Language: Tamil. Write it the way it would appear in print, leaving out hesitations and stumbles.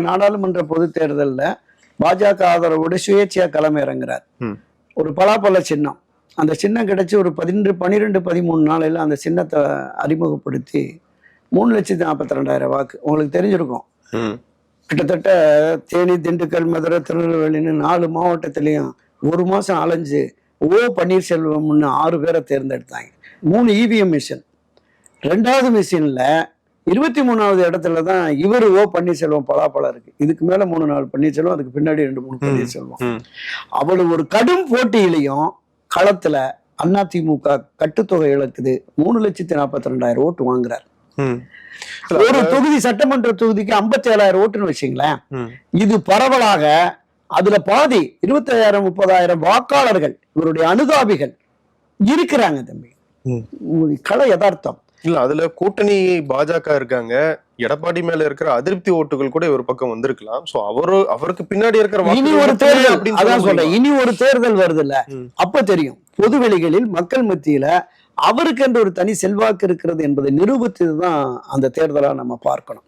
நாடாளுமன்ற பொது தேர்தல்ல பாஜக ஆதரவோடு சுயேட்சையா களம் இறங்குறார். ஒரு பலாப்பழ சின்னம், அந்த சின்னம் கிடைச்சி ஒரு 12-13 நாளையில அந்த சின்னத்தை அறிமுகப்படுத்தி 3,42,000 வாக்கு. உங்களுக்கு தெரிஞ்சிருக்கும். கிட்டத்தட்ட தேனி, திண்டுக்கல், மதுரை, திருநெல்வேலின்னு 4 மாவட்டத்திலையும் ஒரு மாசம் அலைஞ்சு பன்னீர்செல்வம்னு 6 பேரை தேர்ந்தெடுத்தாங்க. 3 இவிஎம் மிஷின். 2வது மிஷின்ல 23வது இடத்துல தான் இவர் பன்னீர்செல்வம் பலாப்பழம் இருக்கு. இதுக்கு மேல 3-4 பன்னீர்செல்வம், அதுக்கு பின்னாடி 2-3 பன்னீர்செல்வம். அவ்வளவு ஒரு கடும் போட்டியிலையும் களத்துல அதிமுக கட்டுத்தொகை இழக்குது. 3,42,000 ஓட்டு வாங்குறாரு. ஒரு தொகுதி, சட்டமன்ற தொகுதிக்கு 57,000 ஓட்டுன்னு வச்சுங்களேன். இது பரவலாக அதுல பாதி 25,000-30,000 வாக்காளர்கள், இவருடைய அனுதாபிகள் இருக்கிறாங்க தம்பி. கள யதார்த்தம் இல்ல. அதுல கூட்டணி பாஜக இருக்காங்க. எடப்பாடி மேல இருக்கிற அதிருப்தி ஓட்டுகள் கூட ஒரு பக்கம் வந்திருக்கலாம். சோ அவருக்கு பின்னாடி இருக்கிற இனி ஒரு தேர்தல், அதான் சொல்றேன், இனி ஒரு தேர்தல் வருது இல்ல, அப்ப தெரியும். பொதுவெளிகளில் மக்கள் மத்தியில அவருக்கு என்று ஒரு தனி செல்வாக்கு இருக்கிறது என்பதை நிரூபித்ததுதான் அந்த தேர்தலா நம்ம பார்க்கணும்.